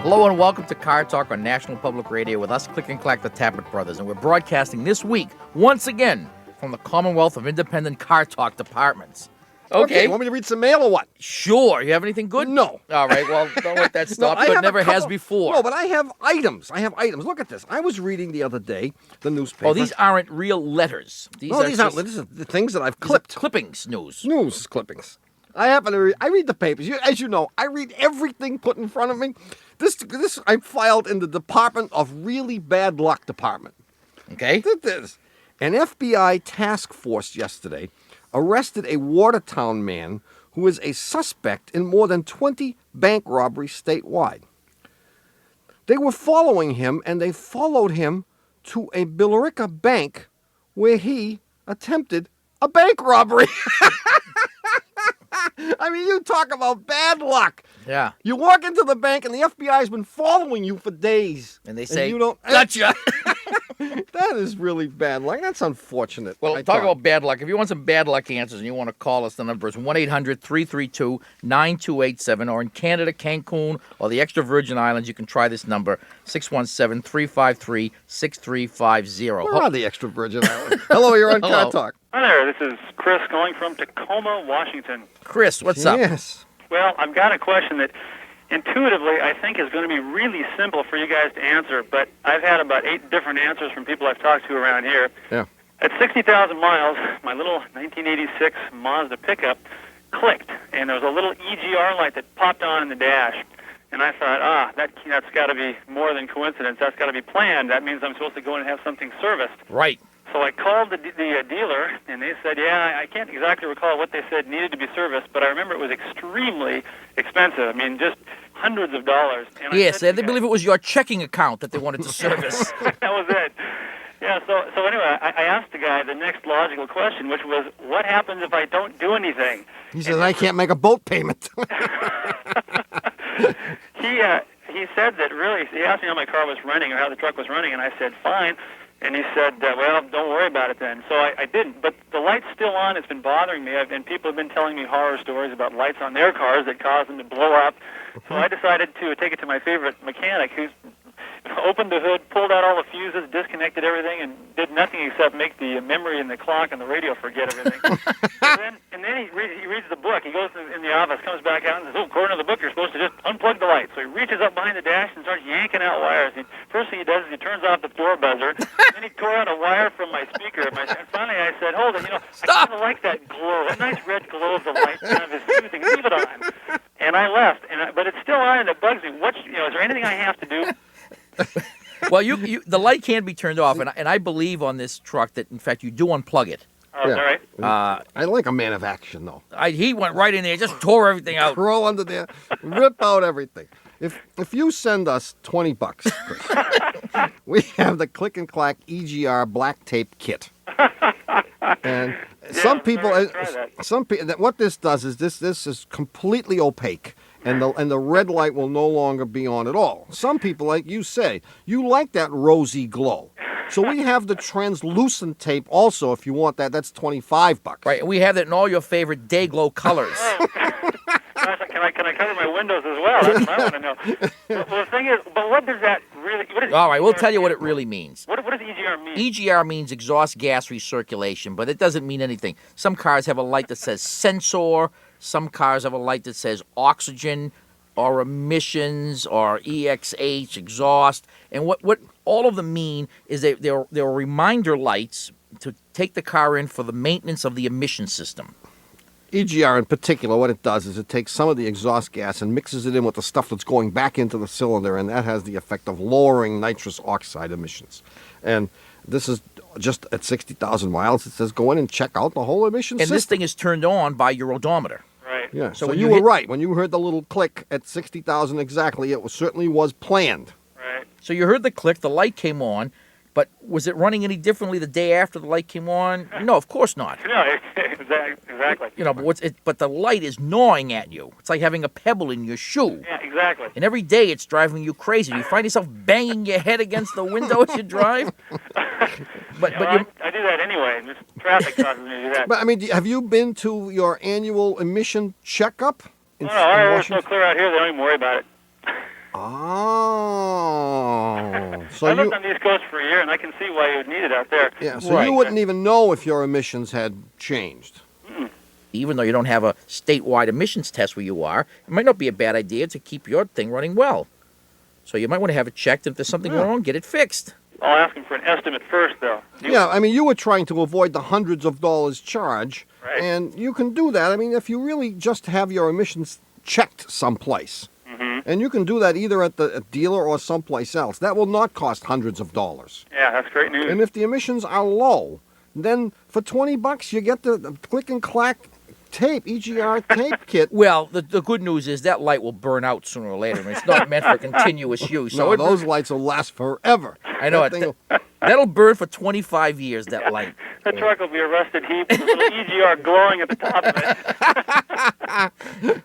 Hello and welcome to Car Talk on National Public Radio with us, Click and Clack, the Tappet Brothers. And we're broadcasting this week, once again, from the Commonwealth of Independent Car Talk Departments. Okay, you want me to read some mail or what? Sure. You have anything good? No. All right, well, don't let that stop. No, It never has before. No, but I have items. Look at this. I was reading the other day the newspaper. Oh, these aren't real letters. These aren't. These are the things that I've clipped. Clippings, news. News clippings. I read the papers. As you know, I read everything put in front of me. This I filed in the Department of Really Bad Luck Department. Okay. This. An FBI task force yesterday arrested a Watertown man who is a suspect in more than 20 bank robberies statewide. They were following him, and they followed him to a Billerica bank where he attempted a bank robbery. I mean, you talk about bad luck. Yeah. You walk into the bank, and the FBI's been following you for days. And they say, you don't, gotcha. That is really bad luck. That's unfortunate. Well, talk about bad luck. If you want some bad luck answers and you want to call us, the number is 1-800-332-9287. Or in Canada, Cancun, or the extra Virgin Islands, you can try this number, 617-353-6350. Where are the extra Virgin Islands? Hello, you're on Car Talk. Hi there, this is Chris calling from Tacoma, Washington. Chris, what's up? Yes. Well, I've got a question that intuitively I think is going to be really simple for you guys to answer, but I've had about 8 different answers from people I've talked to around here. Yeah. At 60,000 miles, my little 1986 Mazda pickup clicked, and there was a little EGR light that popped on in the dash. And I thought, that's got to be more than coincidence. That's got to be planned. That means I'm supposed to go in and have something serviced. Right. So I called the dealer, and they said, I can't exactly recall what they said needed to be serviced, but I remember it was extremely expensive. I mean, just hundreds of dollars. And Yes, they believe it was your checking account that they wanted to service. That was it. Yeah, so anyway, I asked the guy the next logical question, which was, what happens if I don't do anything? He says, I can't make a boat payment. He said that really, he asked me how my car was running or how the truck was running, and I said, fine. And he said, well, don't worry about it then. So I didn't. But the light's still on. It's been bothering me. And people have been telling me horror stories about lights on their cars that cause them to blow up. So I decided to take it to my favorite mechanic, who's opened the hood, pulled out all the fuses, disconnected everything, and did nothing except make the memory and the clock and the radio forget everything. and then he reads the book. He goes in the office, comes back out, and says, according to the book, you're supposed to just unplug the light. So he reaches up behind the dash and starts yanking out wires. First thing he does is he turns off the door buzzer. Then he tore out a wire from my speaker. And finally I said, hold it, I kind of like that glow, that nice red glow of the light kind of is soothing. Leave it on. And I left. But it's still on, and it bugs me. Is there anything I have to do? Well, the light can be turned off, and I believe on this truck that, in fact, you do unplug it. Oh, yeah. All right. I like a man of action, though. He went right in there, just tore everything out. Crawl under there, rip out everything. If you send us $20, Chris, we have the Click and Clack EGR black tape kit. And some people, what this does is this is completely opaque. And the red light will no longer be on at all. Some people, like you say, you like that rosy glow. So we have the translucent tape also, if you want that. That's $25. Right, and we have that in all your favorite day glow colors. Can I cover my windows as well? That's what I want to know. Well, the thing is, but what does that really... All right, we'll tell you what it really means. What does EGR mean? EGR means exhaust gas recirculation, but it doesn't mean anything. Some cars have a light that says sensor. Some cars have a light that says oxygen or emissions or EXH, exhaust. And what all of them mean is they're reminder lights to take the car in for the maintenance of the emission system. EGR in particular, what it does is it takes some of the exhaust gas and mixes it in with the stuff that's going back into the cylinder, and that has the effect of lowering nitrous oxide emissions. And this is just at 60,000 miles. It says go in and check out the whole emission system. And this thing is turned on by your odometer. Right. Yeah, so you were right. When you heard the little click at 60,000 exactly, it certainly was planned. Right. So you heard the click, the light came on, but was it running any differently the day after the light came on? No, of course not. No, exactly. But the light is gnawing at you. It's like having a pebble in your shoe. Yeah, exactly. And every day it's driving you crazy. You find yourself banging your head against the window as you drive. I do that anyway. Just traffic causes me to do that. But I mean, have you been to your annual emission checkup? No, it's so clear out here. They don't even worry about it. Oh. So I you, lived on the East Coast for a year, and I can see why you would need it out there. yeah, so Right. you wouldn't even know if your emissions had changed. Even though you don't have a statewide emissions test where you are, it might not be a bad idea to keep your thing running well. So you might want to have it checked. If there's something Yeah. wrong, get it fixed. I'll ask him for an estimate first, though. Yeah, I mean, you were trying to avoid the hundreds of dollars charge, Right. and you can do that. I mean, if you really just have your emissions checked someplace, and you can do that either at the dealer or someplace else, that will not cost hundreds of dollars. Yeah, that's great news. And if the emissions are low, then for $20 you get the click and clack tape, EGR tape kit. Well, the good news is that light will burn out sooner or later, and it's not meant for continuous use. So No, it, those lights will last forever. I know That it. thing will- That'll burn for 25 years. That light. The truck will be a rusted heap with a little EGR glowing at the top of it.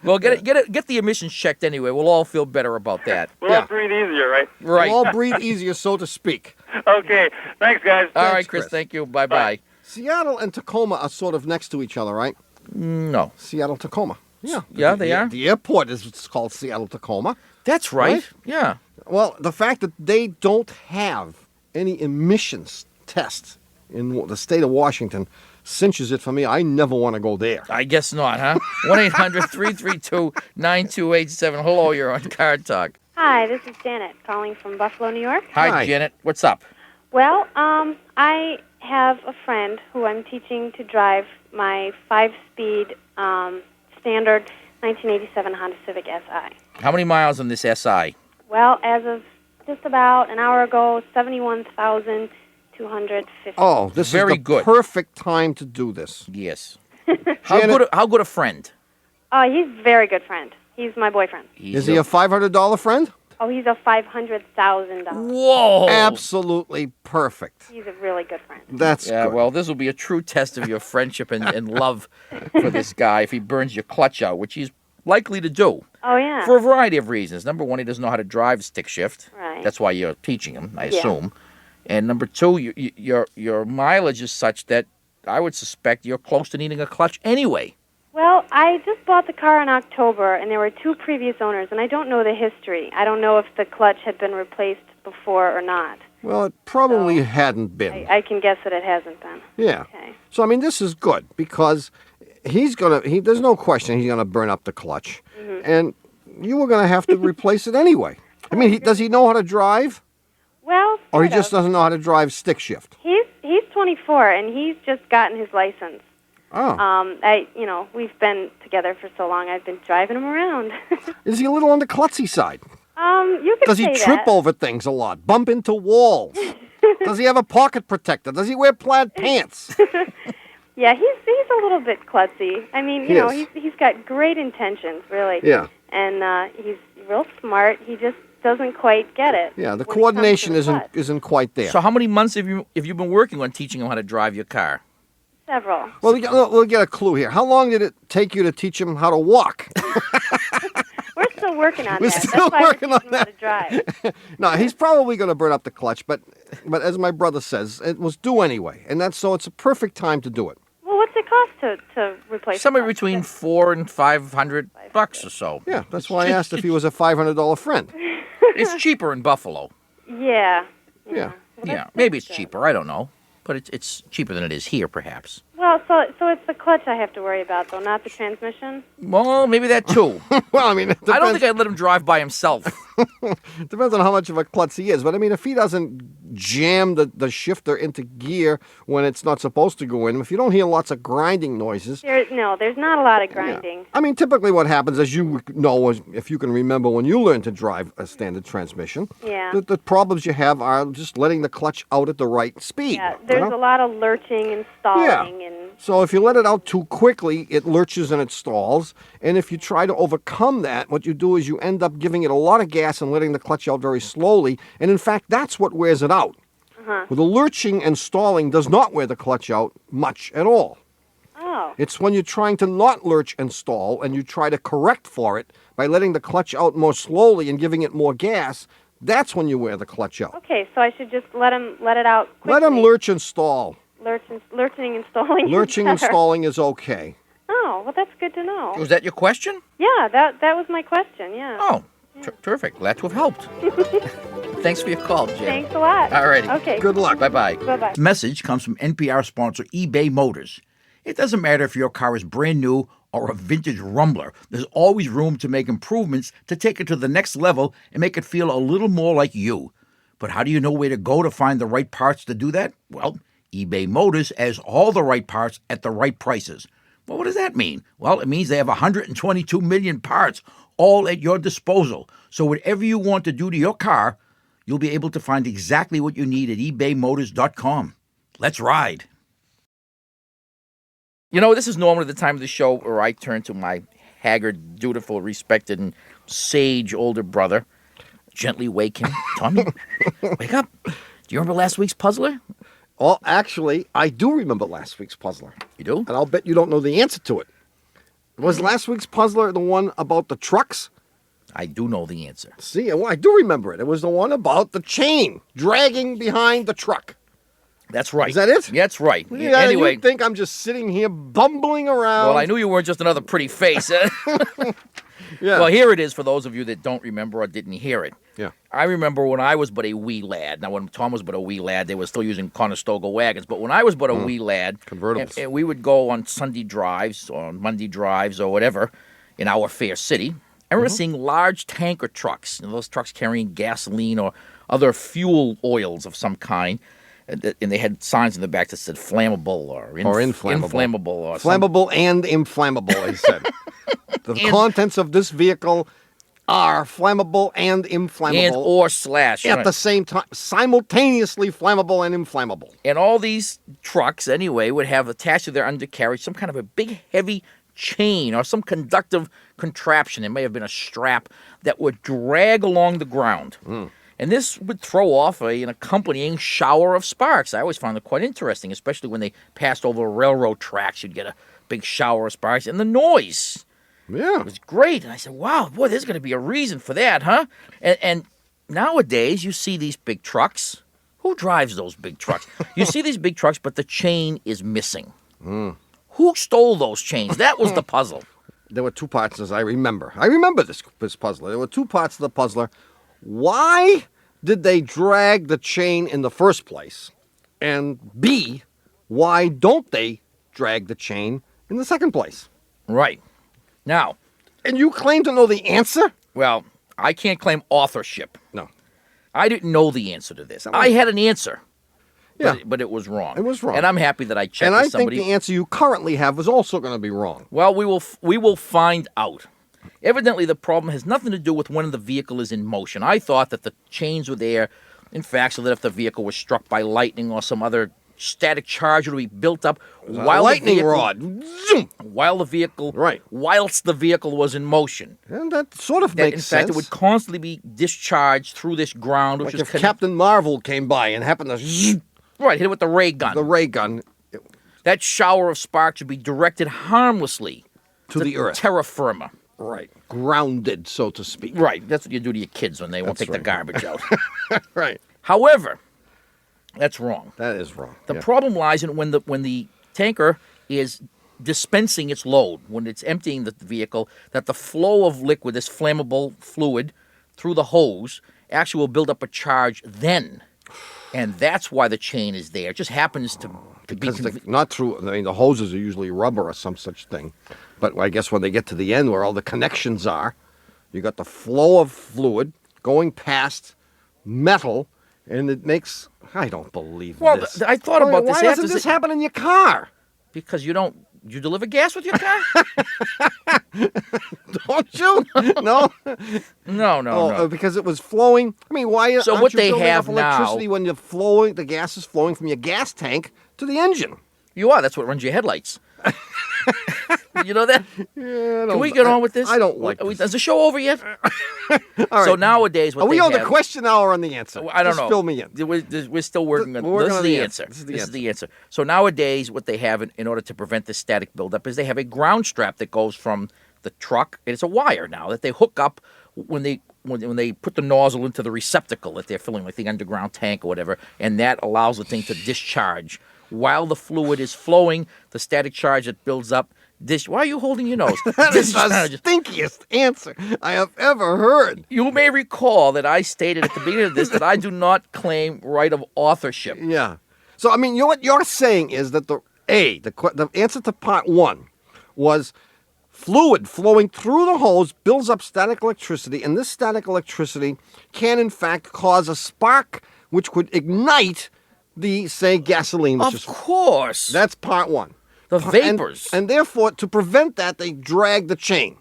Well, get the emissions checked anyway. We'll all feel better about that. We'll Yeah. all breathe easier, right? Right. We'll all breathe easier, so to speak. Okay. Thanks, guys. All right, Thanks, Chris. Chris. Thank you. Bye-bye. Seattle and Tacoma are sort of next to each other, right? No. Seattle, Tacoma. Yeah. Yeah, they are. The airport is called Seattle, Tacoma. That's right. Right? Yeah. Well, the fact that they don't have any emissions tests in the state of Washington cinches it for me. I never want to go there. I guess not, huh? 1-800-332-9287. Hello, you're on Card Talk. Hi, this is Janet calling from Buffalo, New York. Hi, Hi. Janet. What's up? Well, I have a friend who I'm teaching to drive my 5-speed standard 1987 Honda Civic Si. How many miles on this SI? Well, as of just about an hour ago, 71,250. Oh, this Very is the good. perfect time to do this. Yes. Janet- How good a friend? He's a very good friend. He's my boyfriend. Is he a $500 friend? Oh, he's a $500,000. Whoa! Absolutely perfect. He's a really good friend. That's Yeah, good. well, this will be a true test of your friendship and love for this guy if he burns your clutch out, which he's likely to do Oh, yeah. for a variety of reasons. Number one, he doesn't know how to drive stick shift. Right. That's why you're teaching him, I Yeah. assume. And number two, your mileage is such that I would suspect you're close to needing a clutch anyway. Well, I just bought the car in October, and there were 2 previous owners, and I don't know the history. I don't know if the clutch had been replaced before or not. Well, it probably hadn't been. I can guess that it hasn't been. Yeah. Okay. So I mean, this is good because there's no question he's gonna burn up the clutch, and you were gonna have to replace it anyway. I mean, does he know how to drive, Well, or he sort just of. doesn't know how to drive stick shift? He's 24, and he's just gotten his license. Oh, We've been together for so long. I've been driving him around. is he a little on the klutzy side? You could Does he say trip that. over things a lot, bump into walls? Does he have a pocket protector? Does he wear plaid pants? Yeah, he's a little bit klutzy. I mean, He is. he's got great intentions, really. Yeah. And he's real smart. He just doesn't quite get it. Yeah, the when it comes to coordination the isn't clutch. quite there. So how many months have you been working on teaching him how to drive your car? Several. Well, we'll get a clue here. How long did it take you to teach him how to walk? We're still working on We're that. still That's why working we're on teaching him how to drive. No, he's probably going to burn up the clutch, but as my brother says, it was due anyway, and it's a perfect time to do it. Well, what's it cost to replace Somewhere the clutch? between $400 and $500 or so. Yeah, that's why I asked if he was a $500 friend. It's cheaper in Buffalo. Yeah. Yeah. Well, Yeah, that's maybe it's good. cheaper. I don't know, but it's cheaper than it is here, perhaps. Well, so it's the clutch I have to worry about, though, not the transmission. Well, maybe that too. Well, I mean, it I don't depends, think I'd let him drive by himself. depends on how much of a klutz he is. But I mean, if he doesn't jam the shifter into gear when it's not supposed to go in, if you don't hear lots of grinding noises. There's not a lot of Yeah. grinding. I mean, typically what happens, as you know, if you can remember when you learned to drive a standard transmission, Yeah. the problems you have are just letting the clutch out at the right speed. Yeah, you there's know? a lot of lurching and stalling and So if you let it out too quickly, it lurches and it stalls. And if you try to overcome that, what you do is you end up giving it a lot of gas and letting the clutch out very slowly. And in fact, that's what wears it out. Well, the lurching and stalling does not wear the clutch out much at all. oh, It's when you're trying to not lurch and stall and you try to correct for it by letting the clutch out more slowly and giving it more gas, that's when you wear the clutch out. okay. So I should just let it out quickly. Let him lurch and stall. Lurching and stalling. is Lurching and better. stalling is okay. Oh, well, that's good to know. Was that your question? Yeah, that was my question. Yeah. Oh, Terrific. Glad to have helped. Thanks for your call, Jen. Thanks a lot. All righty. Okay. Good luck. Bye-bye. Bye-bye. Message comes from NPR sponsor eBay Motors. It doesn't matter if your car is brand new or a vintage rumbler. There's always room to make improvements to take it to the next level and make it feel a little more like you. But how do you know where to go to find the right parts to do that? Well, eBay Motors has all the right parts at the right prices. Well, what does that mean? Well, it means they have 122 million parts all at your disposal. So whatever you want to do to your car, you'll be able to find exactly what you need at ebaymotors.com. Let's ride. You know, this is normally the time of the show where I turn to my haggard, dutiful, respected, and sage older brother. Gently wake him. Tommy, wake up. Do you remember last week's puzzler? Well, actually, I do remember last week's puzzler. You do? And I'll bet you don't know the answer to it. Was last week's puzzler the one about the trucks? I do know the answer. See, well, I do remember it. It was the one about the chain dragging behind the truck. That's right. Is that it? That's right. Yeah, Anyway, you think I'm just sitting here bumbling around? well, I knew you weren't just another pretty face. Yeah. Well, here it is for those of you that don't remember or didn't hear it. Yeah. I remember when I was but a wee lad. Now, when Tom was but a wee lad, they were still using Conestoga wagons. But when I was but a wee lad, Convertibles. and we would go on Sunday drives, or on Monday drives, or whatever, in our fair city. I remember seeing large tanker trucks, those trucks carrying gasoline or other fuel oils of some kind. And they had signs in the back that said flammable or inflammable. Inflammable or some- Flammable and inflammable, he said. The contents of this vehicle are flammable and inflammable. and or slash. at right. the same time, simultaneously flammable and inflammable. And all these trucks, anyway, would have attached to their undercarriage some kind of a big, heavy chain or some conductive contraption. It may have been a strap that would drag along the ground. And this would throw off an accompanying shower of sparks. I always found it quite interesting, especially when they passed over railroad tracks. You'd get a big shower of sparks. And the noise Yeah. was great. And I said, wow, boy, there's going to be a reason for that, huh? And nowadays, you see these big trucks. Who drives those big trucks? You see these big trucks, but the chain is missing. Who stole those chains? That was the puzzle. There were two parts, as I remember. I remember this puzzler. There were two parts of the puzzler. Why did they drag the chain in the first place? And B, why don't they drag the chain in the second place? Right. Now, And you claim to know the answer? well, I can't claim authorship. No. I didn't know the answer to this. I had an answer. Yeah. But it was wrong. It was wrong. And I'm happy that I checked And I with somebody. think the answer you currently have is also going to be wrong. Well, we will find out. Evidently, the problem has nothing to do with when the vehicle is in motion. I thought that the chains were there, in fact, so that if the vehicle was struck by lightning or some other static charge, it would be built up while lightning the vehicle, rod. Zoom! while the vehicle, Right. whilst the vehicle was in motion. And that sort of That, makes in sense. fact, it would constantly be discharged through this ground, which like is if Captain Marvel came by and happened to right, hit it with the ray gun. the ray gun That shower of sparks would be directed harmlessly to the earth. terra firma. Right. Grounded, so to speak. Right, that's what you do to your kids when they won't That's take the right. garbage out. Right. However, that's wrong. That is wrong. The Yeah. problem lies in when the tanker is dispensing its load, when it's emptying the vehicle, that the flow of liquid, this flammable fluid, through the hose, actually will build up a charge then. And that's why the chain is there. It just happens to be... Because not true. I mean, the hoses are usually rubber or some such thing. But I guess when they get to the end where all the connections are, you got the flow of fluid going past metal, and it makes... I don't believe Well, this. I thought about this Why after doesn't this the- happen in your car? Because you don't... You deliver gas with your car? Don't you? No? No. Because it was flowing. I mean, why So aren't what you they building have up electricity now- when you're flowing, the gas is flowing from your gas tank to the engine? You are. That's what runs your headlights. You know that? Yeah, Can we get on with this? I don't like this. Is the show over yet? All So right. nowadays, what Are we they on have, the question hour or on the answer? I don't Just know. fill me in. We're still working on We're working this. Is on the the answer. answer. This is the answer. So nowadays, what they have in order to prevent this static buildup is they have a ground strap that goes from the truck. It's a wire now that they hook up when they put the nozzle into the receptacle that they're filling, like the underground tank or whatever, and that allows the thing to discharge. While the fluid is flowing, the static charge that builds up Why are you holding your nose? That is the Discharges. stinkiest answer I have ever heard. You may recall that I stated at the beginning of this that I do not claim right of authorship. Yeah. So, I mean, what you're saying is that the answer to part one was fluid flowing through the hose builds up static electricity, and this static electricity can, in fact, cause a spark which could ignite the, say, gasoline. Which Of course. That's part one. The vapors. And therefore, to prevent that, they drag the chain.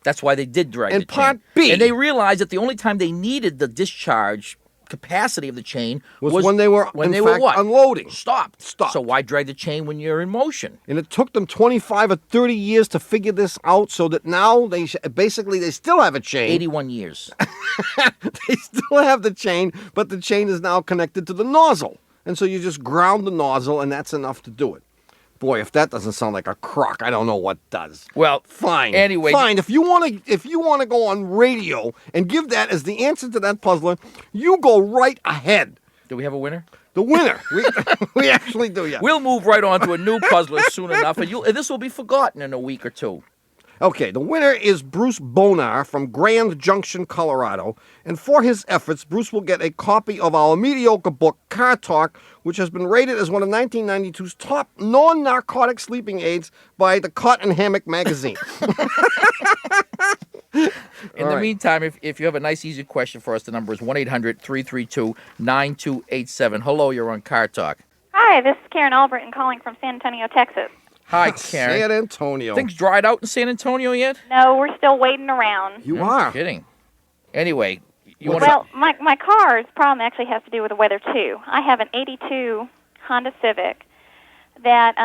That's why they did drag And the chain. part B- And they realized that the only time they needed the discharge capacity of the chain Was when they were, in were fact, what? unloading. Stopped. Stopped. So why drag the chain when you're in motion? And it took them 25 or 30 years to figure this out, so that now they still have a chain. 81 years. They still have the chain, but the chain is now connected to the nozzle. And so you just ground the nozzle, and that's enough to do it. Boy, if that doesn't sound like a crock, I don't know what does. Well, Fine. Anyway, Fine. If you want to go on radio and give that as the answer to that puzzler, you go right ahead. do we have a winner? The winner. We actually do, yeah. We'll move right on to a new puzzler soon enough, and this will be forgotten in a week or two. Okay, the winner is Bruce Bonar from Grand Junction, Colorado. And for his efforts, Bruce will get a copy of our mediocre book, Car Talk, which has been rated as one of 1992's top non-narcotic sleeping aids by the Cot and Hammock magazine. In the meantime, if you have a nice, easy question for us, the number is 1-800-332-9287. Hello, you're on Car Talk. Hi, this is Karen Albritton calling from San Antonio, Texas. Hi, Karen. San Antonio. Things dried out in San Antonio yet? No, we're still waiting around. You No are. kidding. Anyway, you want Well, my car's problem actually has to do with the weather, too. I have an 82 Honda Civic that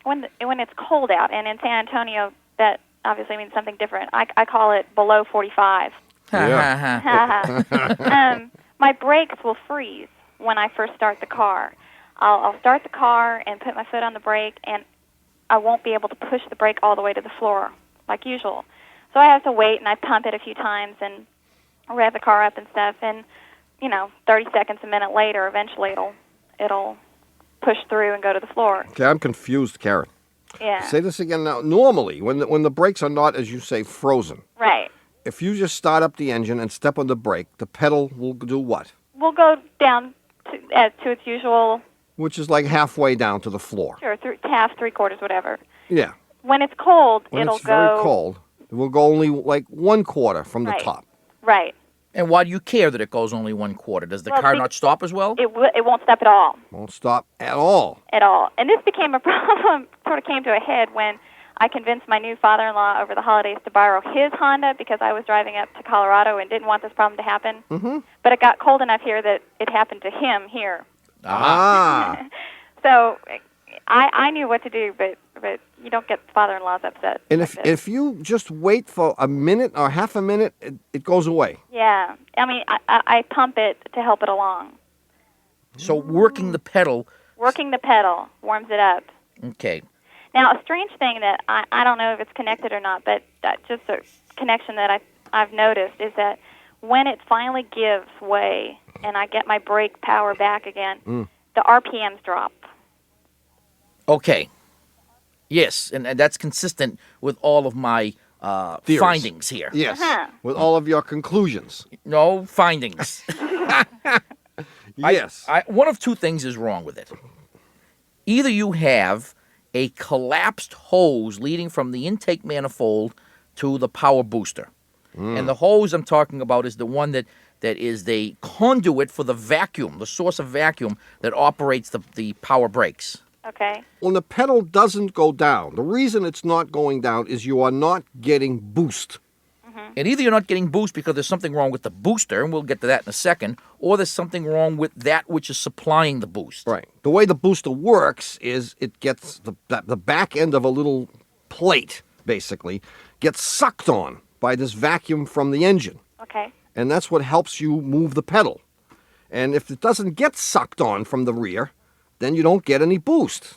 when it's cold out, and in San Antonio, that obviously means something different. I call it below 45. to... My brakes will freeze when I first start the car. I'll start the car and put my foot on the brake, and I won't be able to push the brake all the way to the floor like usual. So I have to wait, and I pump it a few times and rev the car up and stuff. And 30 seconds, a minute later, eventually it'll push through and go to the floor. Okay, I'm confused, Karen. Yeah. Say this again now. Normally, when the brakes are not, as you say, frozen, Right. if you just start up the engine and step on the brake, the pedal will do what? We'll go down to its usual, Which is like halfway down to the floor. sure, half, three-quarters, whatever. Yeah. When it's cold, When it'll it's go... very cold, it will go only like 1/4 from the Right. top. Right. And why do you care that it goes only 1/4? Does the Well, car be- not stop as well? It won't stop at all. Won't stop at all. At all. And this became a problem, sort of came to a head when I convinced my new father-in-law over the holidays to borrow his Honda because I was driving up to Colorado and didn't want this problem to happen. Mm-hmm. But it got cold enough here that it happened to him here. Ah. So I knew what to do, but you don't get father-in-laws upset. And like if this. if you just wait for a minute or half a minute, it goes away. Yeah. I mean, I pump it to help it along. So working the pedal... Working the pedal warms it up. Okay. Now, a strange thing that I don't know if it's connected or not, but just a connection that I've noticed is that when it finally gives way and I get my brake power back again, the RPMs drop. Okay. Yes, and that's consistent with all of my Theories. findings here. Yes. Uh-huh. With all of your conclusions. No, findings. Yes. One of two things is wrong with it. Either you have a collapsed hose leading from the intake manifold to the power booster. And the hose I'm talking about is the one that is the conduit for the vacuum, the source of vacuum that operates the power brakes. Okay. When the pedal doesn't go down, the reason it's not going down is you are not getting boost. And either you're not getting boost because there's something wrong with the booster, and we'll get to that in a second, or there's something wrong with that which is supplying the boost. Right. The way the booster works is it gets the back end of a little plate, basically, gets sucked on by this vacuum from the engine. Okay. And that's what helps you move the pedal. And if it doesn't get sucked on from the rear, then you don't get any boost.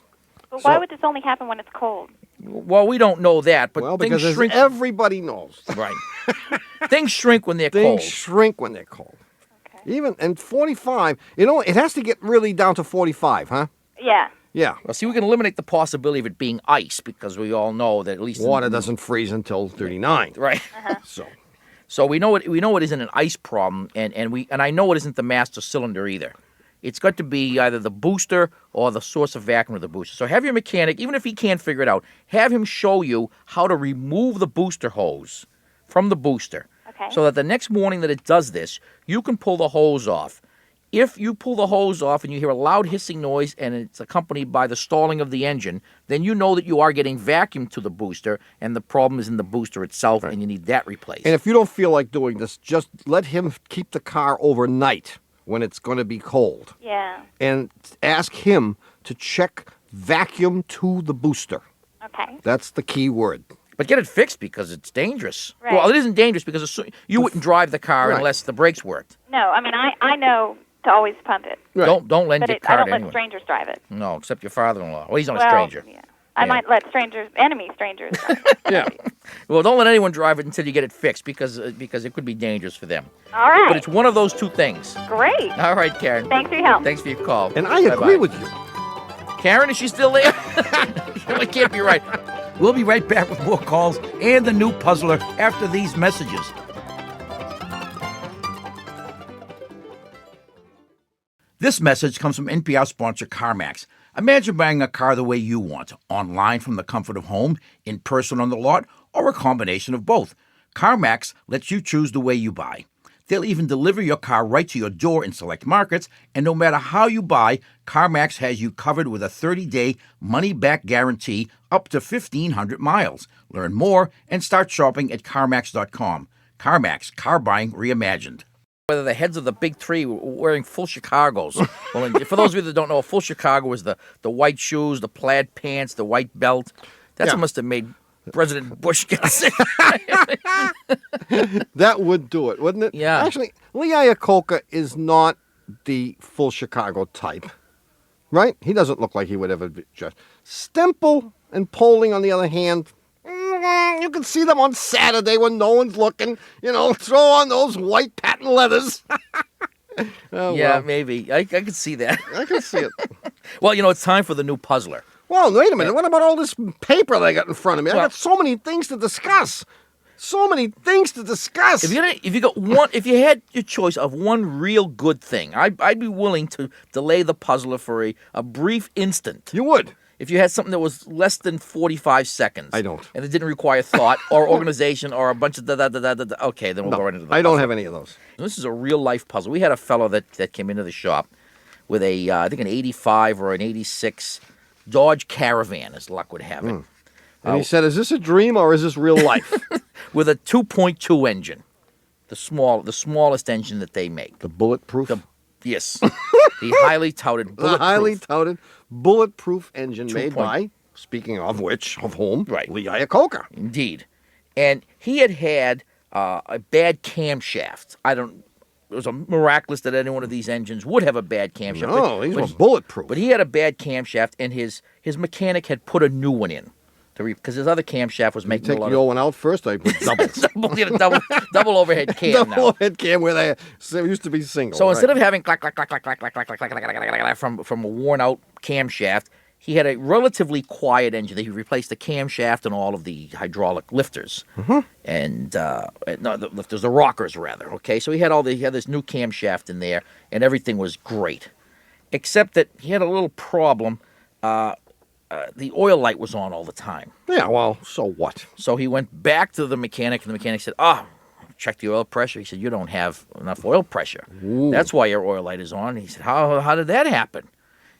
But why So- would this only happen when it's cold? Well, we don't know that, but Well, things because as shrink. everybody knows, Right. Things shrink when they're things cold. shrink when they're cold. Okay. Even and 45, it has to get really down to 45, huh? Yeah. Yeah. Well, see, we can eliminate the possibility of it being ice because we all know that at least Water doesn't freeze until 39. Right. So We know it isn't an ice problem, and I know it isn't the master cylinder either. It's got to be either the booster or the source of vacuum of the booster. So have your mechanic, even if he can't figure it out, have him show you how to remove the booster hose from the booster. Okay. So that the next morning that it does this, you can pull the hose off. If you pull the hose off and you hear a loud hissing noise and it's accompanied by the stalling of the engine, then you know that you are getting vacuum to the booster and the problem is in the booster itself and you need that replaced. And if you don't feel like doing this, just let him keep the car overnight when it's going to be cold. Yeah. And ask him to check vacuum to the booster. Okay. That's the key word. But get it fixed because it's dangerous. Right. Well, it isn't dangerous because you wouldn't drive the car Right. unless the brakes worked. No, I mean, I know to always pump it, Right. Don't lend but your I car don't to let anyone. strangers drive it. No, except your father-in-law. Well, he's not Well, a stranger. Yeah. I Yeah. might let enemy strangers drive it. Yeah. Well, don't let anyone drive it until you get it fixed because it could be dangerous for them. All right. But it's one of those two things. Great. All right, Karen. Thanks for your help. Thanks for your call. And I Bye-bye. agree with you. Karen, is she still there? It can't be right. We'll be right back with more calls and the new puzzler after these messages. This message comes from NPR sponsor CarMax. Imagine buying a car the way you want, online from the comfort of home, in person on the lot, or a combination of both. CarMax lets you choose the way you buy. They'll even deliver your car right to your door in select markets, and no matter how you buy, CarMax has you covered with a 30-day money-back guarantee up to 1,500 miles. Learn more and start shopping at CarMax.com. CarMax, car buying reimagined. Whether the heads of the big three were wearing full Chicagos. Well, and for those of you that don't know, a full Chicago is the white shoes, the plaid pants, the white belt. That's Yeah. what must have made President Bush get sick. That would do it, wouldn't it? Yeah. Actually, Lee Iacocca is not the full Chicago type, right? He doesn't look like he would ever be just. Stemple and Poling, on the other hand, you can see them on Saturday when no one's looking. Throw on those white patent leathers. Oh, Yeah, well, maybe. I could see that. I can see it. Well, it's time for the new puzzler. Well, wait a minute. What about all this paper they got in front of me? I Well- got so many things to discuss. So many things to discuss. If you had your choice of one real good thing, I'd be willing to delay the puzzler for a brief instant. You would. If you had something that was less than 45 seconds. I don't. And it didn't require thought or organization or a bunch of da-da-da-da-da. Okay, then we'll go right into the I don't puzzle. have any of those. This is a real-life puzzle. We had a fellow that came into the shop with I think an 85 or an 86 Dodge Caravan, as luck would have it, And he said, is this a dream or is this real life? with a 2.2 engine, the smallest engine that they make. The bulletproof? Yes, the highly touted The bulletproof. highly touted bulletproof engine made 2.0. by, speaking of which, of whom? Right. Lee Iacocca. Indeed. And he had a bad camshaft. It was a miraculous that any one of these engines would have a bad camshaft. No, these were bulletproof. But he had a bad camshaft, and his mechanic had put a new one in. Because his other camshaft was You making take a lot the old one out first, I put doubles. double overhead cam Double now. head cam where they used to be single. So instead of having clack, clack, clack, clack, clack, clack, clack, clack, clack, clack, clack, clack, from a worn-out camshaft, he had a relatively quiet engine. He replaced the camshaft and all of the hydraulic lifters. And, no, the lifters, the rockers, rather. Okay, so he had this new camshaft in there, and everything was great. Except that he had a little problem. The oil light was on all the time. Yeah, well, so what? So he went back to the mechanic, and the mechanic said, check the oil pressure. He said, you don't have enough oil pressure. That's why your oil light is on. And he said, how did that happen?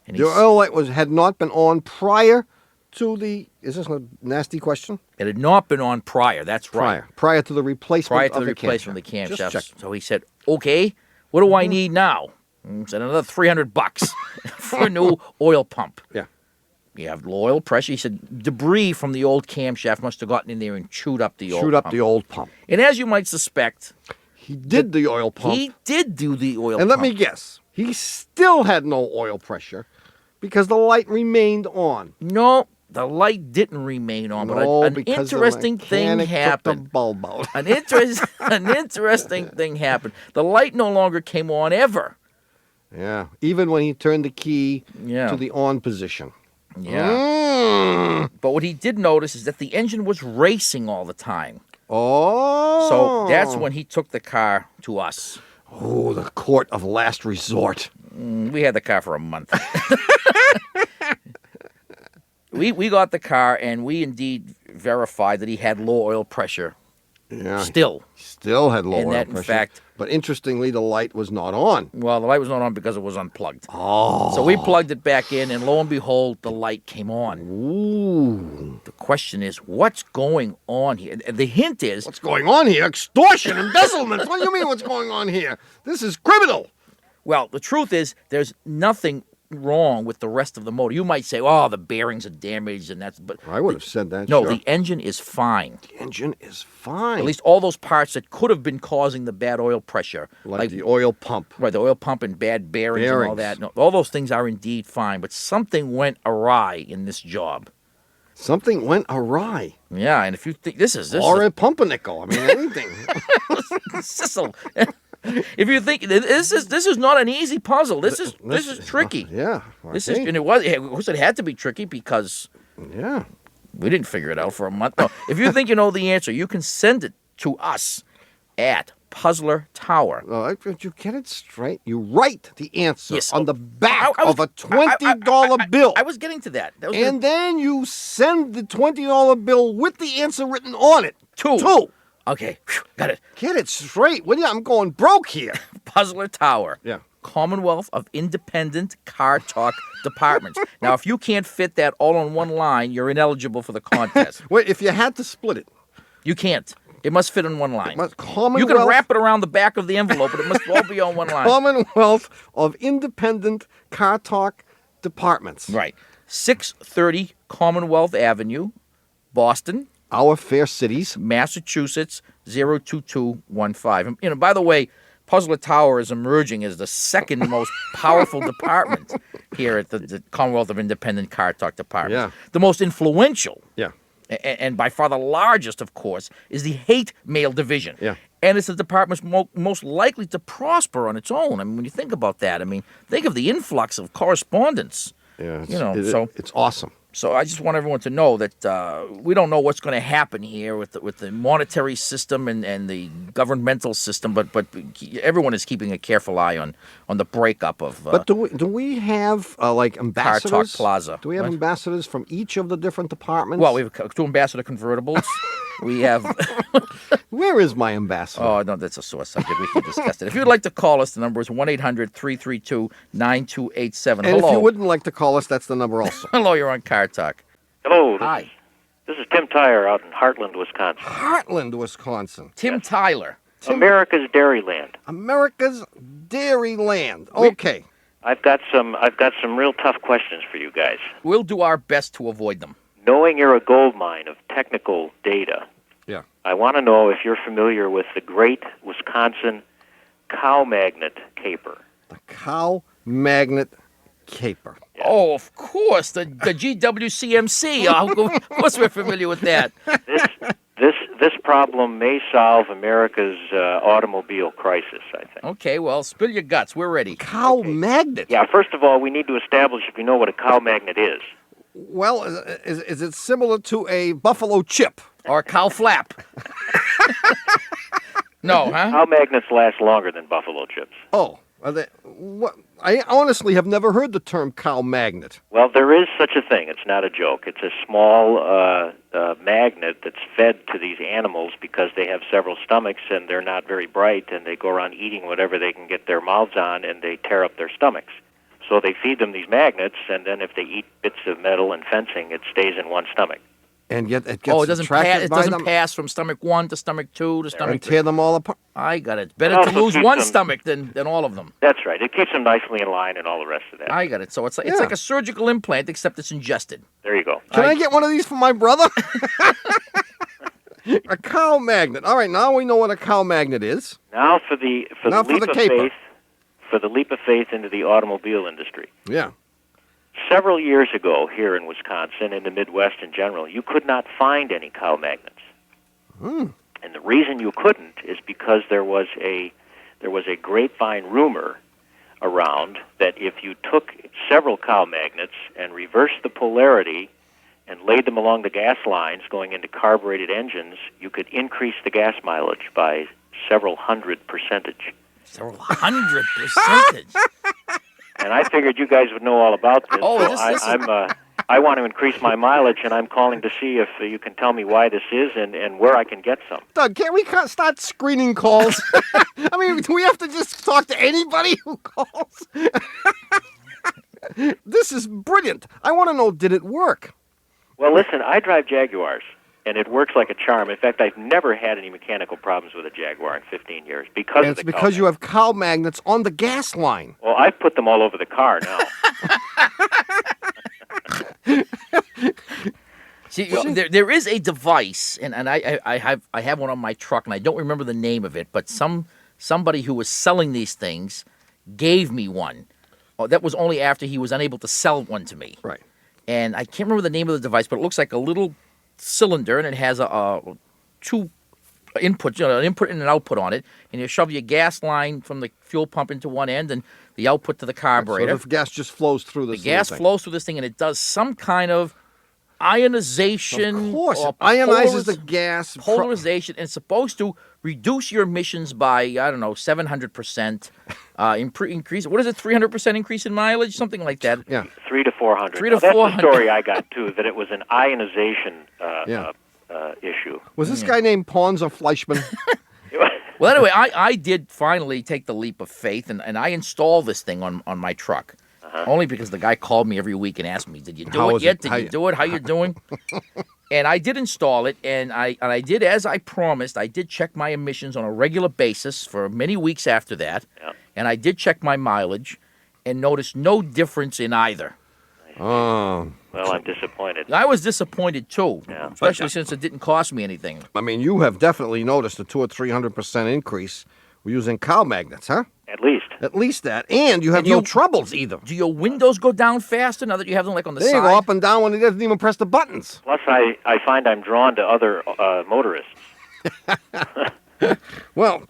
And Your oil light had not been on prior to the... Is this a nasty question? It had not been on prior. That's right. Prior to the replacement Prior to of the the replacement of the camshaft. Just camshaft. check. So he said, okay, what do I need now? He said, another $300 for a new oil pump. Yeah. You have low oil pressure. He said debris from the old camshaft must have gotten in there and chewed up the oil Shoot up pump. the old pump. And as you might suspect, He did the oil pump. he did do the oil And pump. let me guess. He still had no oil pressure because the light remained on. No, the light didn't remain on, but an because the interesting thing mechanic happened. Took the bulb out. An interesting thing happened. The light no longer came on ever. Yeah, even when he turned the key Yeah. to the on position. Yeah. But what he did notice is that the engine was racing all the time. Oh. So that's when he took the car to us. Oh, the court of last resort. We had the car for a month. we got the car, and we indeed verified that he had low oil pressure. Yeah. Still had low and oil that, pressure. in fact, but interestingly, the light was not on. well, the light was not on because it was unplugged. Oh. So we plugged it back in, and lo and behold, the light came on. Ooh. The question is, what's going on here? And the hint is, What's going on here? Extortion, embezzlement. What do you mean what's going on here? This is criminal. well, the truth is, there's nothing wrong with the rest of the motor. You might say, oh, the bearings are damaged, and that's, but I would have said that. no, sure. the engine is fine. The engine is fine. At least all those parts that could have been causing the bad oil pressure, like the oil pump. right, the oil pump and bad bearings and all that. No, all those things are indeed fine, but something went awry in this job. Something went awry. Yeah, and if you think this is Or a pumpernickel. I mean, anything. Sissel. If you think this is not an easy puzzle. This is tricky. Yeah. This I is, think. and of course it had to be tricky because Yeah. we didn't figure it out for a month. No, if you think you know the answer, you can send it to us at Puzzler Tower. Did you get it straight? You write the answer Yes. on the back I was- of a $20 bill. I was getting to that. That was And then you send the $20 bill with the answer written on it. Two. Okay, phew, got it. Get it straight. I'm going broke here. Puzzler Tower. Yeah. Commonwealth of Independent Car Talk Departments. Now, if you can't fit that all on one line, you're ineligible for the contest. Wait, if you had to split it, You can't. It must fit on one line. You Commonwealth, can wrap it around the back of the envelope, but it must all be on one line. Commonwealth of Independent Car Talk Departments. Right. 630 Commonwealth Avenue, Boston, Our fair cities. Massachusetts, 02215. And, by the way, Puzzler Tower is emerging as the second most powerful department here at the Commonwealth of Independent Car Talk Department. Yeah. The most influential, Yeah. and by far the largest, of course, is the hate mail division. Yeah. And it's the department most likely to prosper on its own. I mean, when you think about that, think of the influx of correspondence. Yeah. It's it's awesome. So I just want everyone to know that we don't know what's going to happen here with the monetary system and the governmental system, but everyone is keeping a careful eye on the breakup of. But do we have like ambassadors? Car Talk Plaza. Do we have What? ambassadors from each of the different departments? Well, we have two ambassador convertibles. We have. Where is my ambassador? Oh no, that's a sore subject. We can discuss it. If you'd like to call us, the number is 1-800-332-9287. And Hello. if you wouldn't like to call us, that's the number also. Hello, you're on Car Talk. Hello. Hi, This is Tim Tyre out in Heartland, Wisconsin. Heartland, Wisconsin. Tim Tyler. America's Dairyland. America's dairy land. Okay. I've got some real tough questions for you guys. We'll do our best to avoid them. Knowing you're a gold mine of technical data, Yeah. I want to know if you're familiar with the Great Wisconsin Cow Magnet Caper. The cow magnet caper. Oh, of course, the GWCMC. Of course, we're familiar with that. This problem may solve America's automobile crisis, I think. Okay, well, spill your guts. We're ready. Cow magnet. Yeah, first of all, we need to establish if you know what a cow magnet is. Well, is it similar to a buffalo chip? Or cow flap. No, huh? Cow magnets last longer than buffalo chips. Oh, are they? What? I honestly have never heard the term cow magnet. Well, there is such a thing. It's not a joke. It's a small magnet that's fed to these animals because they have several stomachs and they're not very bright, and they go around eating whatever they can get their mouths on, and they tear up their stomachs. So they feed them these magnets, and then if they eat bits of metal and fencing, it stays in one stomach. And yet it gets Oh, it doesn't attracted by them pass from stomach 1 to stomach 2 to stomach and 3. tear them all apart. I got it. Better It to also lose keeps one them- stomach than all of them. That's right. It keeps them nicely in line and all the rest of that. I got it. So it's Yeah. like a surgical implant, except it's ingested. There you go. Can I get one of these for my brother? A cow magnet. All right, now we know what a cow magnet is. Now for the Now for leap the of caper. faith, for the leap of faith into the automobile industry. Yeah. Several years ago, here in Wisconsin and the Midwest in general, you could not find any cow magnets. And the reason you couldn't is because there was a grapevine rumor around that if you took several cow magnets and reversed the polarity and laid them along the gas lines going into carbureted engines, you could increase the gas mileage by several hundred percentage. Several 100%. And I figured you guys would know all about this. Oh, so I want to increase my mileage, and I'm calling to see if you can tell me why this is and where I can get some. Doug, can't we start screening calls? I mean, do we have to just talk to anybody who calls? This is brilliant. I want to know, did it work? Well, listen, I drive Jaguars, and it works like a charm. In fact, I've never had any mechanical problems with a Jaguar in 15 years because And of it's the because cow you have cow magnets on the gas line. Well, I've put them all over the car now. See, there is a device, and I have one on my truck, and I don't remember the name of it, but somebody who was selling these things gave me one. Oh, that was only after he was unable to sell one to me. Right. And I can't remember the name of the device, but it looks like a little cylinder, and it has two inputs, an input and an output on it. And you shove your gas line from the fuel pump into one end, and the output to the carburetor. So the gas just flows through this. The gas flows through this thing, and it does some kind of ionization. Of course, or it ionizes the gas. Polarization, and it's supposed to reduce your emissions by 700%. Increase. What is it? 300% increase in mileage, something like that. Yeah. 300 to 400. 300 to That's 400. the story I got too. That it was an ionization issue. Was this guy named Pons or Fleischman? Well, anyway, I did finally take the leap of faith, and I installed this thing on my truck. Only because the guy called me every week and asked me, "Did you do it yet? Did you do it? How you doing?" And I did install it, and I did as I promised. I did check my emissions on a regular basis for many weeks after that, and I did check my mileage, and noticed no difference in either. Oh. Well, I'm disappointed. I was disappointed too, Yeah. especially since it didn't cost me anything. I mean, you have definitely noticed a 200 or 300% increase using cow magnets, huh? At least. At least that, and you have And no you- troubles either. Do your windows go down faster now that you have them like on the They side? go up and down when he doesn't even press the buttons. Plus, I find I'm drawn to other motorists. Well,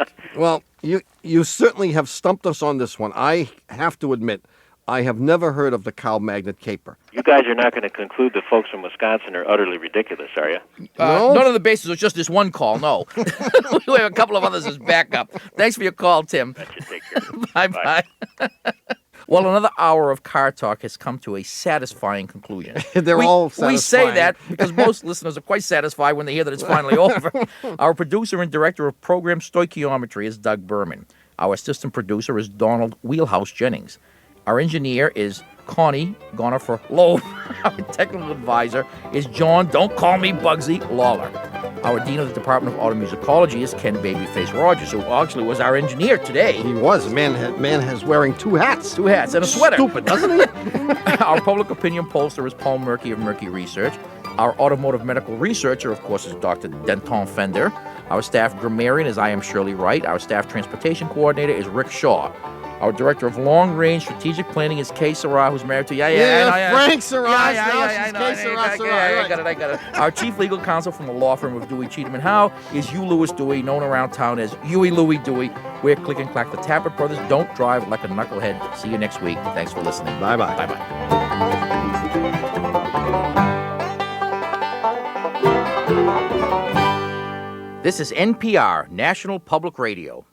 you certainly have stumped us on this one. I have to admit, I have never heard of the cow magnet caper. You guys are not going to conclude that folks from Wisconsin are utterly ridiculous, are you? No? None of the bases was just this one call, no. We have a couple of others as backup. Thanks for your call, Tim. That should take care of it. Bye-bye. Well, another hour of car talk has come to a satisfying conclusion. They're all satisfying. We say that because most listeners are quite satisfied when they hear that it's finally over. Our producer and director of program stoichiometry is Doug Berman. Our assistant producer is Donald Wheelhouse Jennings. Our engineer is Connie Gonifer Loeb. Our technical advisor is John, don't call me Bugsy, Lawler. Our dean of the Department of Automusicology is Ken Babyface Rogers, who actually was our engineer today. He was. Man has wearing two hats. Two hats and a sweater. Stupid, doesn't he? Our public opinion pollster is Paul Murky of Murky Research. Our automotive medical researcher, of course, is Dr. Denton Fender. Our staff grammarian is I am Shirley Wright. Our staff transportation coordinator is Rick Shaw. Our director of long-range strategic planning is Kay Sarah, who's married to Frank Sarah. I got it. Our chief legal counsel from the law firm of Dewey, Cheatham & Howe is Hugh Lewis Dewey, known around town as Huey Louie Dewey. We're Click and Clack, the Tappert Brothers. Don't drive like a knucklehead. See you next week. Thanks for listening. Bye-bye. Bye-bye. This is NPR, National Public Radio.